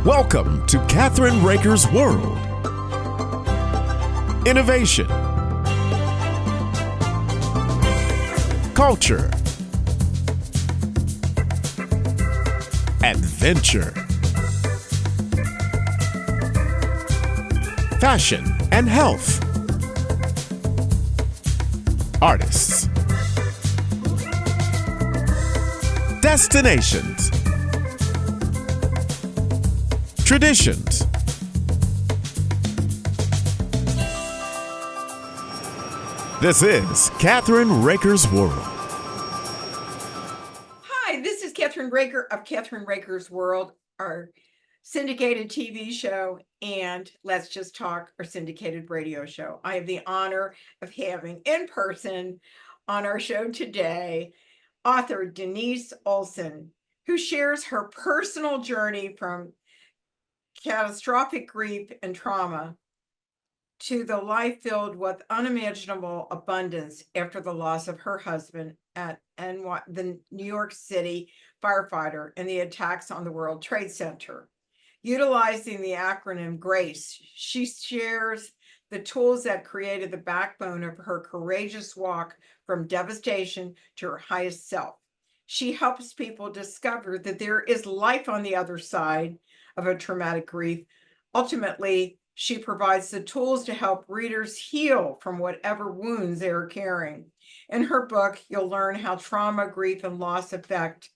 Welcome to Kathryn Raaker's World. Innovation, culture, adventure, fashion and health, artists, destinations, traditions. This is Kathryn Raaker's World. Hi, this is Kathryn Raaker of Kathryn Raaker's World, our syndicated TV show, and Let's Just Talk, our syndicated radio show. I have the honor of having in person on our show today author Denise Olsen, who shares her personal journey from catastrophic grief and trauma to the life filled with unimaginable abundance after the loss of her husband at the New York City firefighter in the attacks on the World Trade Center. Utilizing the acronym GRACE, she shares the tools that created the backbone of her courageous walk from devastation to her highest self. She helps people discover that there is life on the other side of a traumatic grief. Ultimately, she provides the tools to help readers heal from whatever wounds they are carrying. In her book, you'll learn how trauma, grief, and loss affect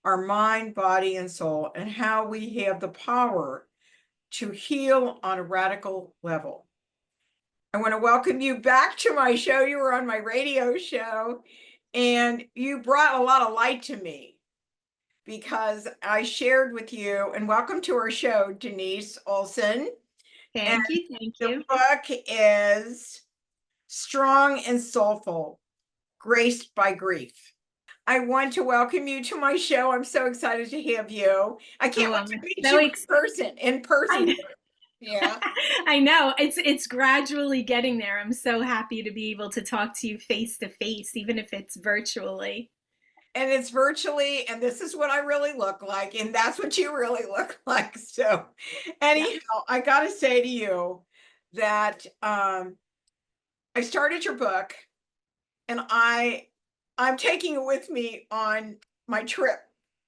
our mind, body, and soul, and how we have the power to heal on a radical level. I want to welcome you back to my show. You were on my radio show, and you brought a lot of light to me because I shared with you, and welcome to our show, Denise Olsen. Thank you. The book is Strong and Soulful, Graced by Grief. I want to welcome you to my show. I'm so excited to have you. I can't wait to meet you in person. Yeah. I know. It's gradually getting there. I'm so happy to be able to talk to you face to face, even if it's virtually. And it's virtually, and this is what I really look like, and that's what you really look like. So anyhow, I got to say to you that I started your book, and I'm taking it with me on my trip,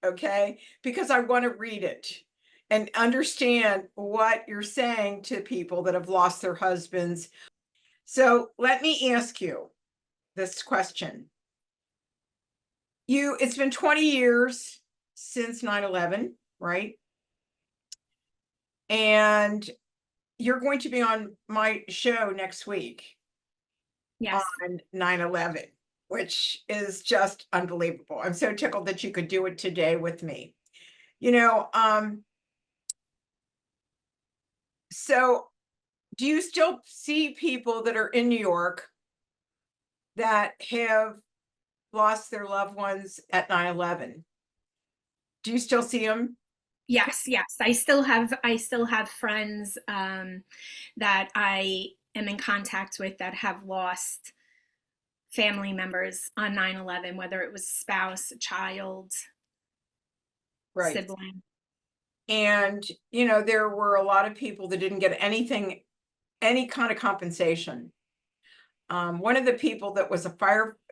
okay? Because I want to read it and understand what you're saying to people that have lost their husbands. So let me ask you this question. It's been 20 years since 9/11, right? And you're going to be on my show next week. Yes. On 9/11, which is just unbelievable. I'm so tickled that you could do it today with me. So do you still see people that are in New York that have lost their loved ones at 9/11? Do you still see them? Yes. I still have friends that I am in contact with that have lost family members on 9/11, whether it was a spouse, a child, right, sibling. And, there were a lot of people that didn't get any kind of compensation. One of the people that was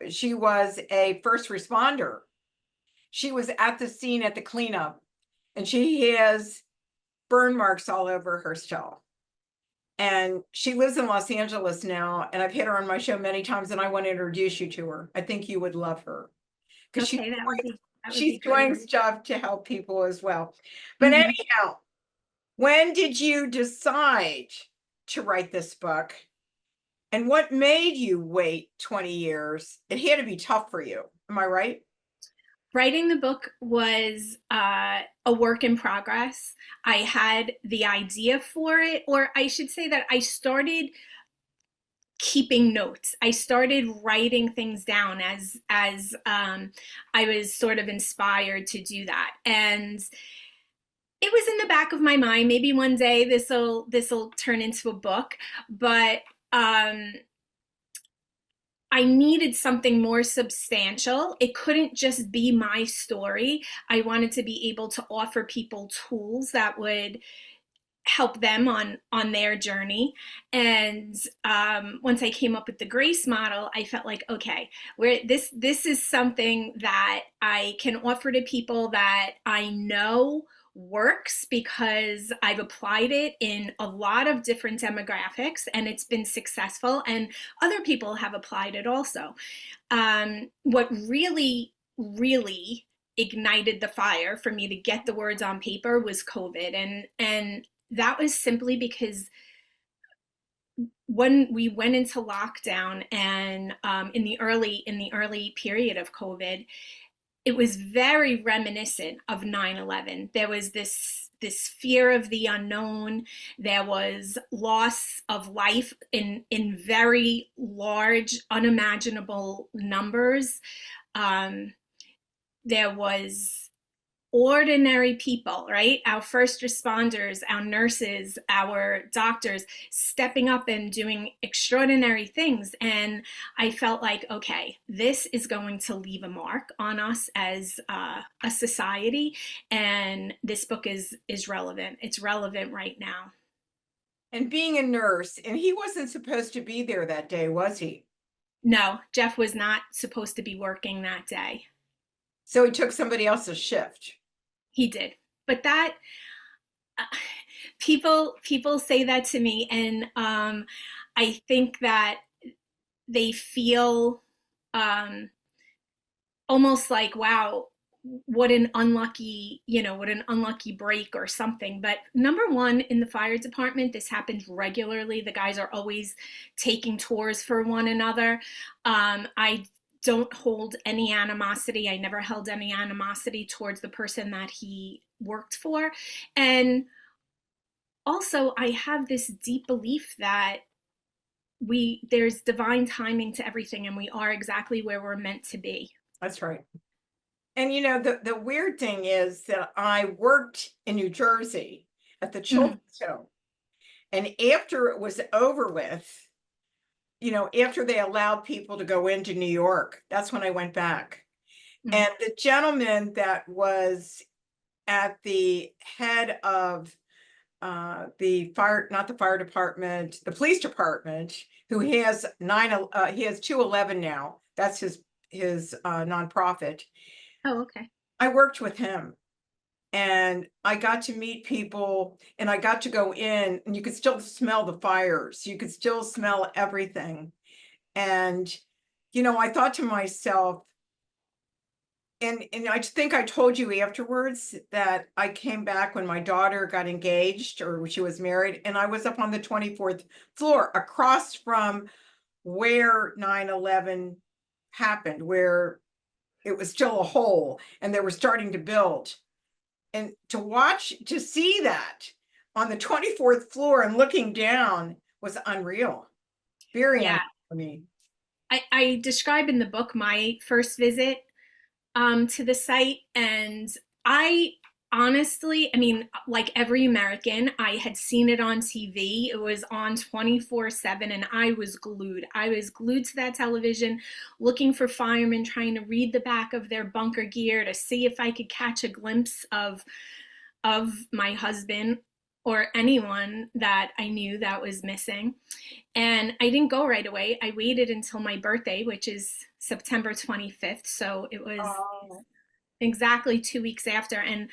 she was a first responder. She was at the scene at the cleanup, and she has burn marks all over her skull. And she lives in Los Angeles now, and I've had her on my show many times, and I want to introduce you to her. I think you would love her because she's doing stuff to help people as well. But anyhow, when did you decide to write this book? And what made you wait 20 years? It had to be tough for you. Am I right? Writing the book was a work in progress. I had the idea for it, or I should say that I started keeping notes. I started writing things down as I was sort of inspired to do that. And it was in the back of my mind, maybe one day this'll turn into a book, but I needed something more substantial. It couldn't just be my story. I wanted to be able to offer people tools that would help them on their journey. And once I came up with the grace model, I felt like, okay, where this is something that I can offer to people that I know works because I've applied it in a lot of different demographics and it's been successful, and other people have applied it also. What really ignited the fire for me to get the words on paper was COVID, and that was simply because when we went into lockdown and in the early period of COVID, it was very reminiscent of 9/11. There was this fear of the unknown. There was loss of life in very large, unimaginable numbers. There was ordinary people, right? Our first responders, our nurses, our doctors stepping up and doing extraordinary things. And I felt like, okay, this is going to leave a mark on us as a society. And this book is relevant. It's relevant right now. And being a nurse, and he wasn't supposed to be there that day, was he? No, Jeff was not supposed to be working that day. So he took somebody else's shift. He did. But that people say that to me, and I think that they feel almost like, wow, what an unlucky break or something. But number one, in the fire department, this happens regularly. The guys are always taking tours for one another. I don't hold any animosity. I never held any animosity towards the person that he worked for. And also, I have this deep belief that there's divine timing to everything, and we are exactly where we're meant to be. That's right. And the weird thing is that I worked in New Jersey at the children's home. And after it was over with, after they allowed people to go into New York, that's when I went back. And the gentleman that was at the head of the fire department, the police department, who has he has 211 now. That's his nonprofit. Oh, okay. I worked with him. And I got to meet people, and I got to go in, and you could still smell the fires. You could still smell everything. And, I thought to myself, and I think I told you afterwards that I came back when my daughter got engaged, or she was married, and I was up on the 24th floor across from where 9/11 happened, where it was still a hole and they were starting to build. And to see that on the 24th floor and looking down was unreal. Very unreal for me. I describe in the book my first visit to the site, and I honestly, like every American, I had seen it on TV. It was on 24/7, and I was glued. I was glued to that television, looking for firemen, trying to read the back of their bunker gear to see if I could catch a glimpse of my husband or anyone that I knew that was missing. And I didn't go right away. I waited until my birthday, which is September 25th. So it was exactly 2 weeks after. And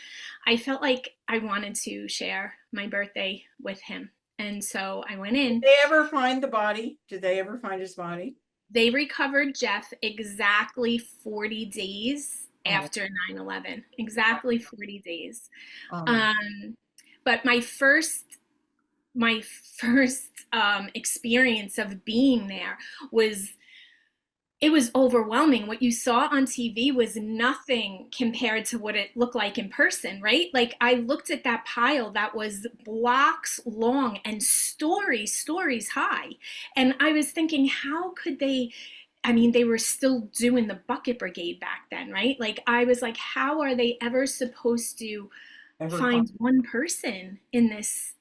I felt like I wanted to share my birthday with him. And so I went in. Did they ever find the body? Did they ever find his body? They recovered Jeff exactly 40 days after 9/11. Exactly 40 days. But my first experience of being there was overwhelming. What you saw on TV was nothing compared to what it looked like in person, right? Like, I looked at that pile that was blocks long and stories high. And I was thinking, how could they were still doing the bucket brigade back then, right? Like, I was like, how are they ever supposed to find one person in this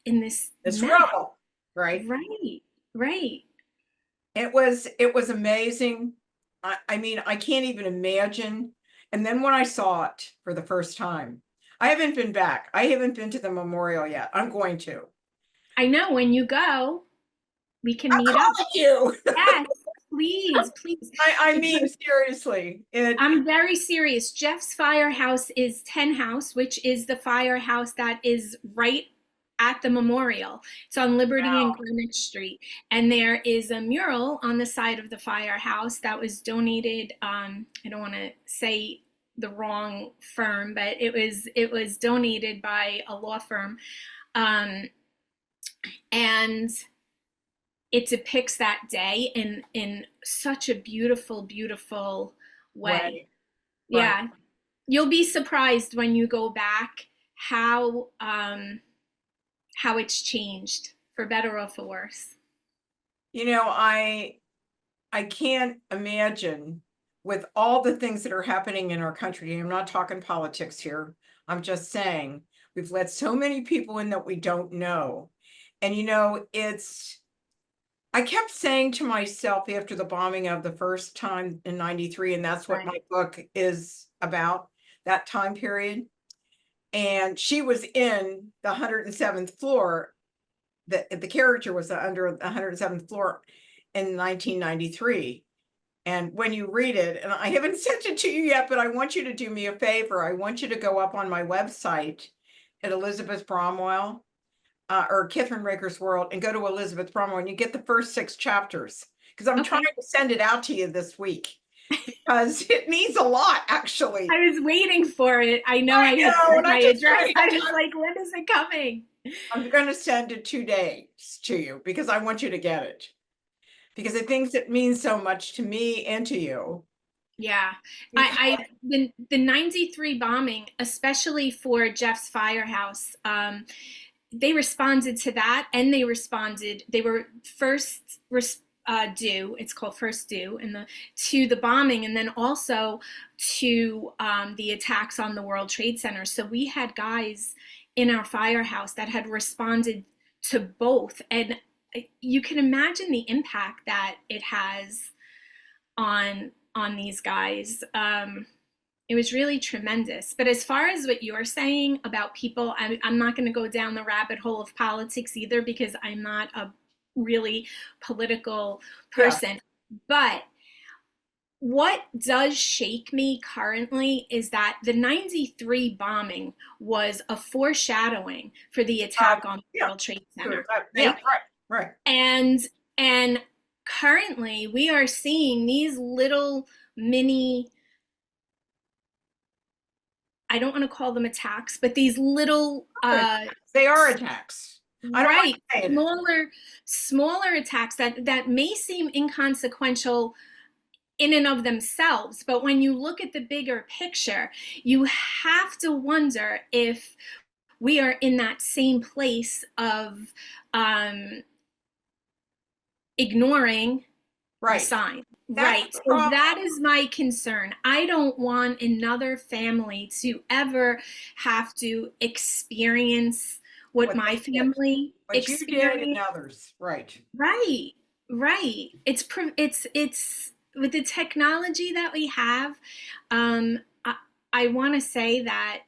rubble, right? Right. It was amazing. I mean, I can't even imagine. And then when I saw it for the first time, I haven't been back. I haven't been to the memorial yet. I'm going to. I know when you go, we can I'm meet up. calling you. Yes, please, please. I mean, seriously. I'm very serious. Jeff's Firehouse is 10 House, which is the firehouse that is right at the memorial. It's on Liberty and Greenwich Street. And there is a mural on the side of the firehouse that was donated. I don't want to say the wrong firm, but it was donated by a law firm. And it depicts that day in such a beautiful, beautiful way. Right. Yeah. You'll be surprised when you go back how it's changed, for better or for worse. You know, I can't imagine with all the things that are happening in our country. I'm not talking politics here. I'm just saying we've let so many people in that we don't know. And you know, I kept saying to myself after the bombing of the first time in 93, and that's what my book is about, that time period. And she was in the 107th floor. The character was under the 107th floor in 1993. And when you read it, and I haven't sent it to you yet, but I want you to do me a favor. I want you to go up on my website at Elizabeth Bromwell, or Kathryn Raaker's World, and go to Elizabeth Bromwell, and you get the first 6 chapters, because I'm trying to send it out to you this week, because it means a lot, actually. I was waiting for it. I know I had sent my address. I was like, when is it coming? I'm going to send it 2 days to you, because I want you to get it, because it thinks it means so much to me and to you. Yeah, the 93 bombing, especially for Jeff's Firehouse, they responded to that, and they were first due, it's called first due, to the bombing, and then also to the attacks on the World Trade Center. So we had guys in our firehouse that had responded to both, and you can imagine the impact that it has on these guys. It was really tremendous. But as far as what you're saying about people, I'm not going to go down the rabbit hole of politics either, because I'm not a really political person. Yeah. But what does shake me currently is that the 93 bombing was a foreshadowing for the attack on the World Trade Center. Yeah, right. And currently we are seeing these little mini, I don't want to call them attacks, but these little they are attacks. Right. Smaller attacks that may seem inconsequential in and of themselves, but when you look at the bigger picture, you have to wonder if we are in that same place of ignoring the sign. Right. So that is my concern. I don't want another family to ever have to experience what my family experienced. You did and others. Right. It's with the technology that we have. I want to say that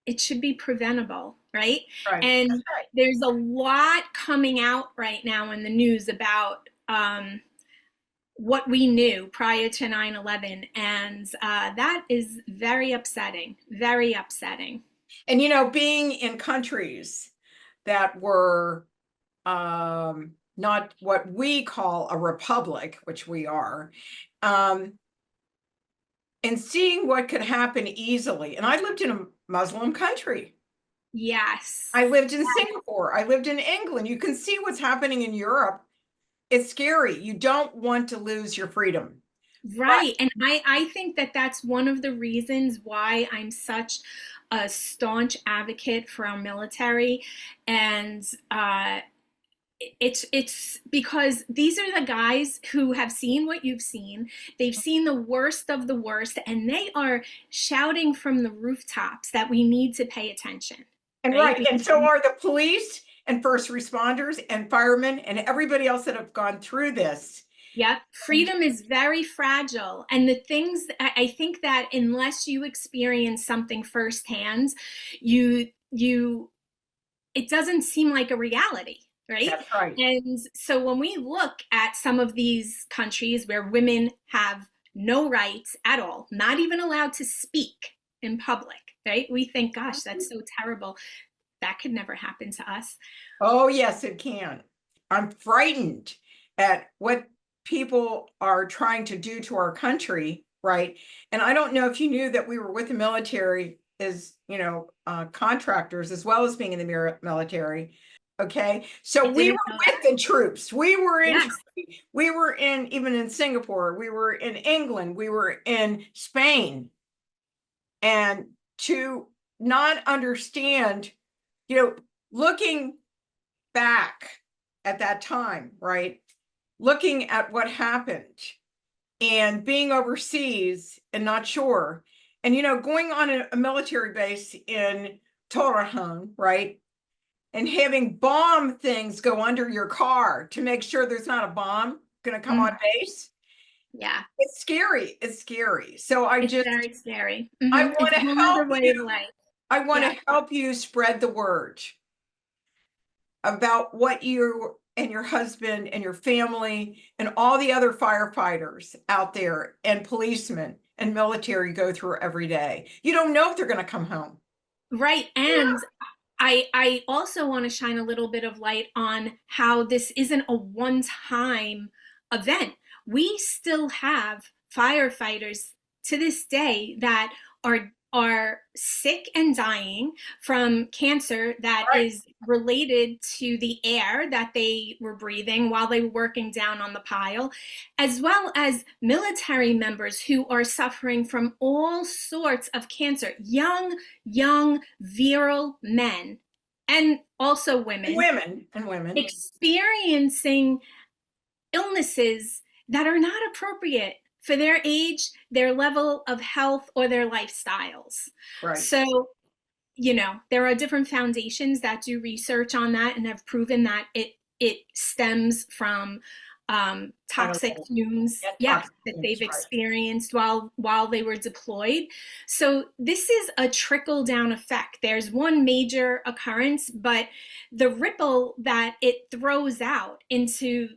it should be preventable, right? And there's a lot coming out right now in the news about what we knew prior to 9/11, and that is very upsetting. And you know, being in countries that were not what we call a republic, which we are, and seeing what could happen easily. And I lived in a Muslim country. Yes. I lived in Singapore. I lived in England. You can see what's happening in Europe. It's scary. You don't want to lose your freedom. Right. And I think that that's one of the reasons why I'm such a staunch advocate for our military. And it's because these are the guys who have seen what you've seen. They've seen the worst of the worst, and they are shouting from the rooftops that we need to pay attention. And and so are the police and first responders and firemen and everybody else that have gone through this. Yep. Freedom is very fragile. And the things I think that unless you experience something firsthand, you it doesn't seem like a reality, right? That's right. And so when we look at some of these countries where women have no rights at all, not even allowed to speak in public, right? We think, gosh, that's so terrible. That could never happen to us. Oh, yes, it can. I'm frightened at what people are trying to do to our country, right? And I don't know if you knew that we were with the military as, contractors as well as being in the military. Okay, so I we were didn't know with the troops. We were in, that. we were even in Singapore. We were in England. We were in Spain. And to not understand, looking back at that time, right? Looking at what happened and being overseas and not sure. And, going on a military base in Torrejon, right? And having bomb things go under your car to make sure there's not a bomb going to come on base. Yeah. It's scary. It's scary. So It's very scary. I want to help way you. of life. I want to help you spread the word about what you and your husband and your family and all the other firefighters out there and policemen and military go through every day. You don't know if they're going to come home. Right. And I also want to shine a little bit of light on how this isn't a one-time event. We still have firefighters to this day that are sick and dying from cancer that is related to the air that they were breathing while they were working down on the pile, as well as military members who are suffering from all sorts of cancer, young, virile men, and also women experiencing illnesses that are not appropriate for their age, their level of health, or their lifestyles. Right. So, there are different foundations that do research on that and have proven that it stems from toxic fumes that they've experienced while they were deployed. So this is a trickle down effect. There's one major occurrence, but the ripple that it throws out into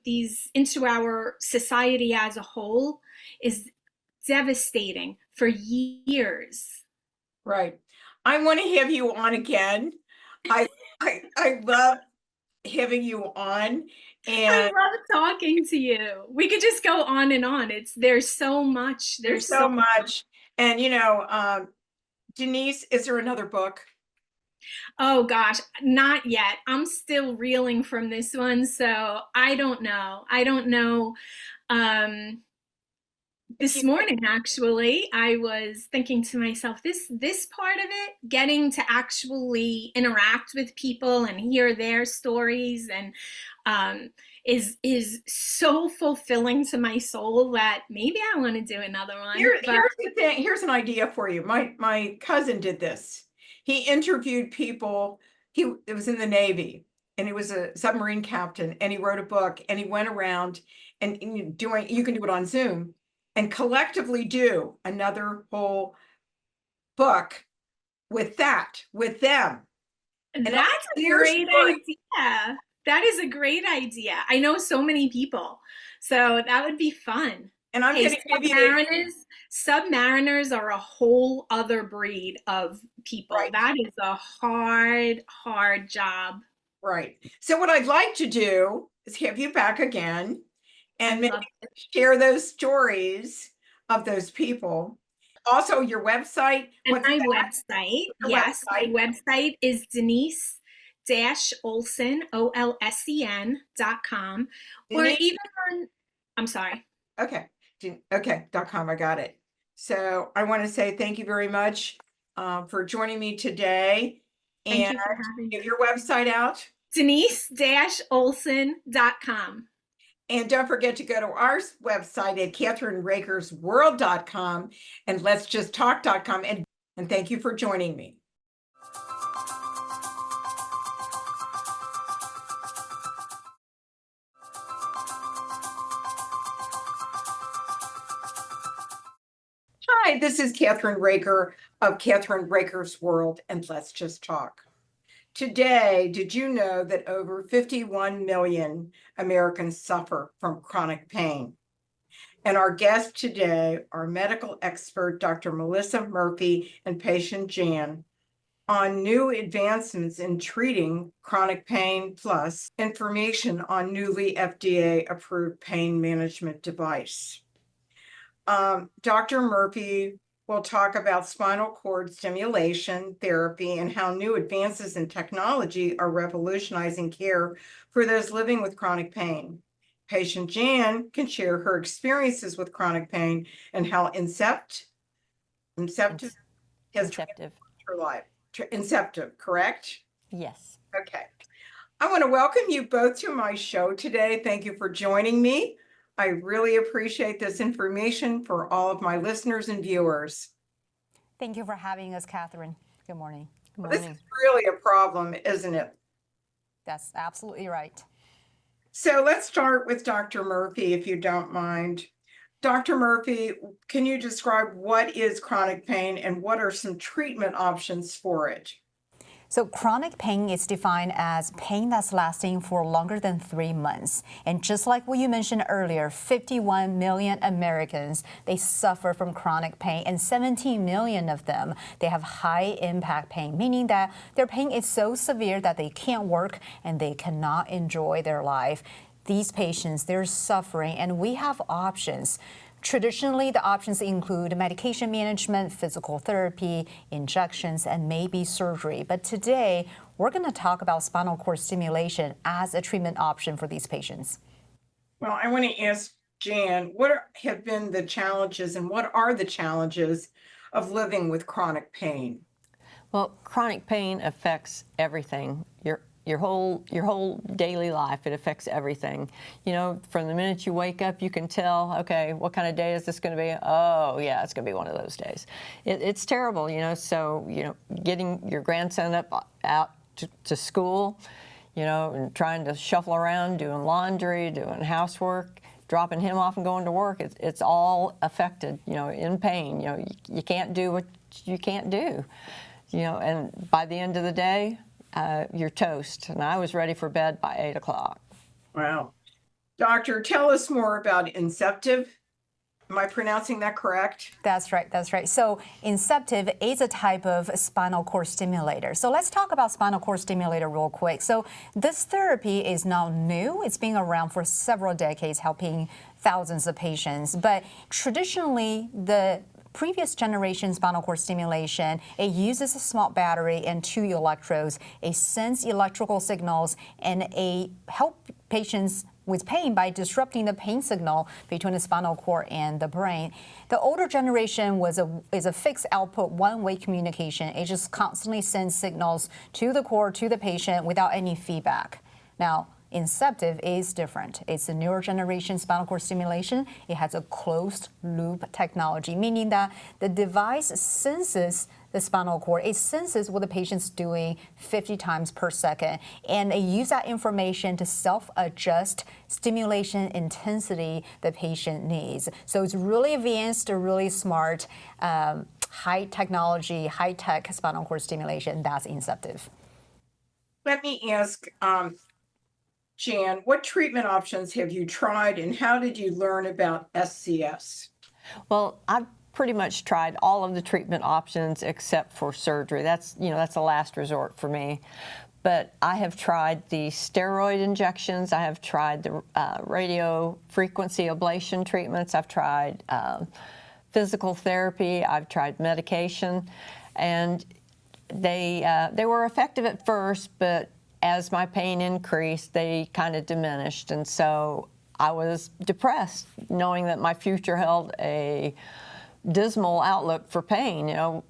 our society as a whole is devastating for years. Right. I want to have you on again. I love having you on. And I love talking to you. We could just go on and on. There's so much. There's so much. And Denise, is there another book? Oh gosh, not yet. I'm still reeling from this one, so I don't know. This morning, actually, I was thinking to myself, this part of it, getting to actually interact with people and hear their stories, and is so fulfilling to my soul that maybe I want to do another one. Here's the thing. Here's an idea for you. My cousin did this. He interviewed people. It was in the Navy, and he was a submarine captain, and he wrote a book, and he went around and you can do it on Zoom and collectively do another whole book with them. That's a great idea. That is a great idea. I know so many people, so that would be fun. And I'm going to give you submariners are a whole other breed of people. Right. That is a hard job. Right. So what I'd like to do is have you back again and maybe share those stories of those people. Also, your website. And my website, yes, my website is Denise-Olsen, OLSEN.com, or even on, I'm sorry. Okay, .com, I got it. So I want to say thank you very much for joining me today. Thank you for having me. Give your website out. Denise-Olsen.com. And don't forget to go to our website at KathrynRaakersWorld.com and Let'sJustTalk.com. And thank you for joining me. Hi, this is Kathryn Raaker of Kathryn Raaker's World, and Let's Just Talk. Today, did you know that over 51 million Americans suffer from chronic pain? And our guests today are medical expert Dr. Melissa Murphy and patient Jan on new advancements in treating chronic pain, plus information on newly FDA-approved pain management device. Dr. Murphy will talk about spinal cord stimulation therapy and how new advances in technology are revolutionizing care for those living with chronic pain. Patient Jan can share her experiences with chronic pain and how Inceptive has transformed her life. Inceptive, correct? Yes. Okay. I want to welcome you both to my show today. Thank you for joining me. I really appreciate this information for all of my listeners and viewers. Thank you for having us, Kathryn. Good morning. Good Well, morning. this is really a problem, isn't it? That's absolutely right. So let's start with Dr. Murphy, if you don't mind. Dr. Murphy, can you describe what is chronic pain and what are some treatment options for it? So chronic pain is defined as pain that's lasting for longer than 3 months. And just like what you mentioned earlier, 51 million Americans, they suffer from chronic pain, and 17 million of them, they have high impact pain, meaning that their pain is so severe that they can't work and they cannot enjoy their life. These patients, they're suffering, and we have options. Traditionally, the options include medication management, physical therapy, injections, and maybe surgery. But today, we're going to talk about spinal cord stimulation as a treatment option for these patients. Well, I want to ask Jan, have been the challenges and what are the challenges of living with chronic pain? Well, chronic pain affects everything. Your whole daily life, it affects everything. You know, from the minute you wake up, you can tell, okay, what kind of day is this going to be? Oh, yeah, it's going to be one of those days. It's terrible, you know, so, you know, getting your grandson out to school, you know, and trying to shuffle around, doing laundry, doing housework, dropping him off and going to work, it's all affected, you know, in pain. You know, you can't do what you can't do, you know, and by the end of the day, you're toast. And I was ready for bed by 8 o'clock. Wow. Doctor, tell us more about Inceptive. Am I pronouncing that correct? That's right, that's right. So Inceptive is a type of spinal cord stimulator. So let's talk about spinal cord stimulator real quick. So this therapy is not new. It's been around for several decades, helping thousands of patients. But traditionally, the previous generation spinal cord stimulation, it uses a small battery and 2 electrodes. It sends electrical signals and it helps patients with pain by disrupting the pain signal between the spinal cord and the brain. The older generation is a fixed output one-way communication. It just constantly sends signals to the cord, to the patient without any feedback. Now, Inceptive is different. It's a newer generation spinal cord stimulation. It has a closed loop technology, meaning that the device senses the spinal cord. It senses what the patient's doing 50 times per second, and it uses that information to self-adjust stimulation intensity the patient needs. So it's really advanced, really smart, high technology, high-tech spinal cord stimulation. That's Inceptive. Let me ask, Jan, what treatment options have you tried and how did you learn about SCS? Well, I've pretty much tried all of the treatment options except for surgery. That's, you know, that's a last resort for me. But I have tried the steroid injections. I have tried the radio frequency ablation treatments. I've tried physical therapy. I've tried medication, and they were effective at first, but as my pain increased, they kind of diminished. And so I was depressed, knowing that my future held a dismal outlook for pain. You know,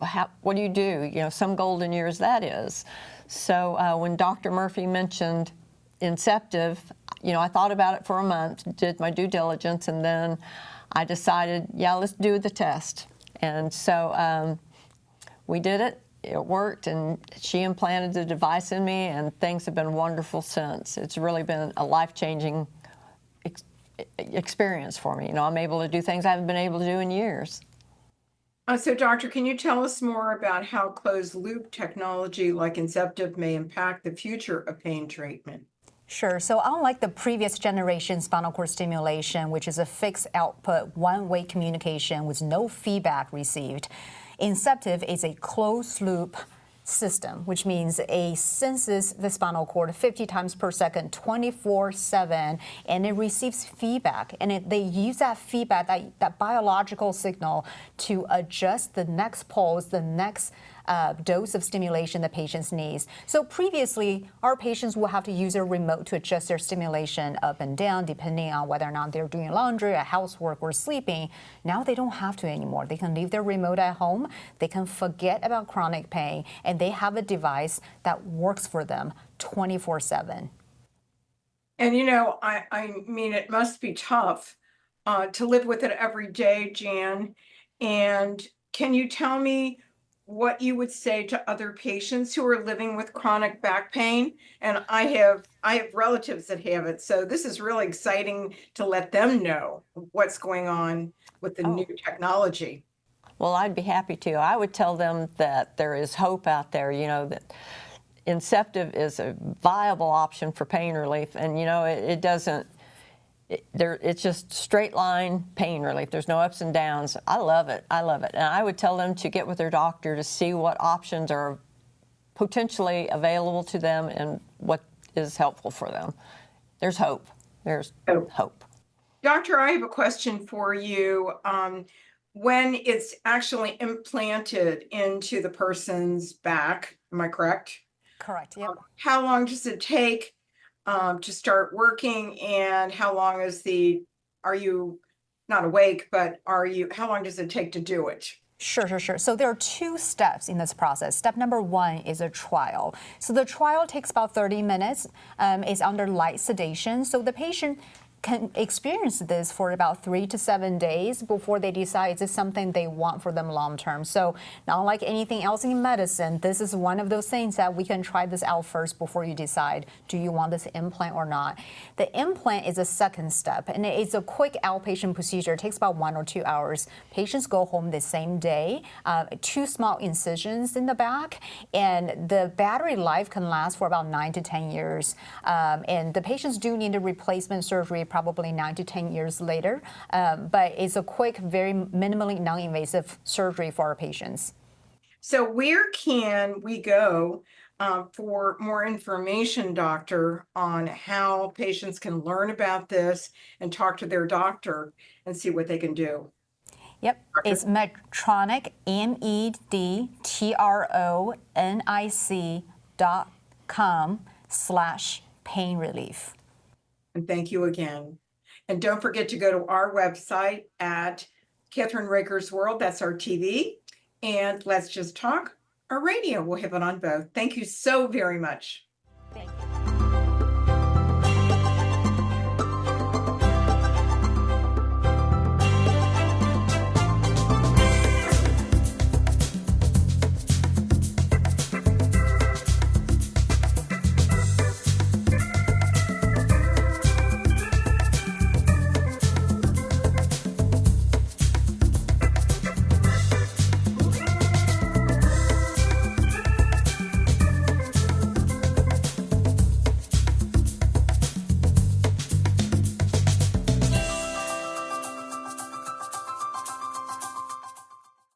what do? You know, some golden years that is. So when Dr. Murphy mentioned Inceptive, you know, I thought about it for a month, did my due diligence, and then I decided, yeah, let's do the test. And so we did it. It worked, and she implanted the device in me, and things have been wonderful since. It's really been a life-changing experience for me. You know, I'm able to do things I haven't been able to do in years. So doctor, can you tell us more about how closed loop technology like Inceptive may impact the future of pain treatment? Sure. So unlike the previous generation spinal cord stimulation, which is a fixed output, one-way communication with no feedback received, Inceptive is a closed loop system, which means it senses the spinal cord 50 times per second, 24/7, and it receives feedback. And they use that feedback, that biological signal, to adjust the next pulse, the next dose of stimulation the patients needs. So previously, our patients will have to use a remote to adjust their stimulation up and down, depending on whether or not they're doing laundry, or housework, or sleeping. Now they don't have to anymore. They can leave their remote at home. They can forget about chronic pain, and they have a device that works for them 24/7. And I mean, it must be tough to live with it every day, Jan. And can you tell me what you would say to other patients who are living with chronic back pain? And I have relatives that have it, so this is really exciting to let them know what's going on with the new technology. Well, I'd be happy to. I would tell them that there is hope out there, that Inceptive is a viable option for pain relief, and it doesn't. It's just straight line pain relief. There's no ups and downs. I love it. I love it. And I would tell them to get with their doctor to see what options are potentially available to them and what is helpful for them. There's hope. There's hope. Doctor, I have a question for you. When it's actually implanted into the person's back, am I correct? Correct. Yep. How long does it take to start working, and how long are you not awake, but how long does it take to do it? Sure. So there are two steps in this process. Step number one is a trial. So the trial takes about 30 minutes. It's under light sedation. So the patient can experience this for about 3 to 7 days before they decide is this something they want for them long term. So not like anything else in medicine, this is one of those things that we can try this out first before you decide, do you want this implant or not? The implant is a second step, and it's a quick outpatient procedure. It takes about 1 or 2 hours. Patients go home the same day, 2 small incisions in the back, and the battery life can last for about 9 to 10 years. And the patients do need a replacement surgery probably 9 to 10 years later, but it's a quick, very minimally non-invasive surgery for our patients. So where can we go for more information, doctor, on how patients can learn about this and talk to their doctor and see what they can do? Yep, it's Medtronic, medtronic.com/pain relief. And thank you again. And don't forget to go to our website at Kathryn Raaker's World. That's our TV. And Let's Just Talk, our radio. We'll have it on both. Thank you so very much.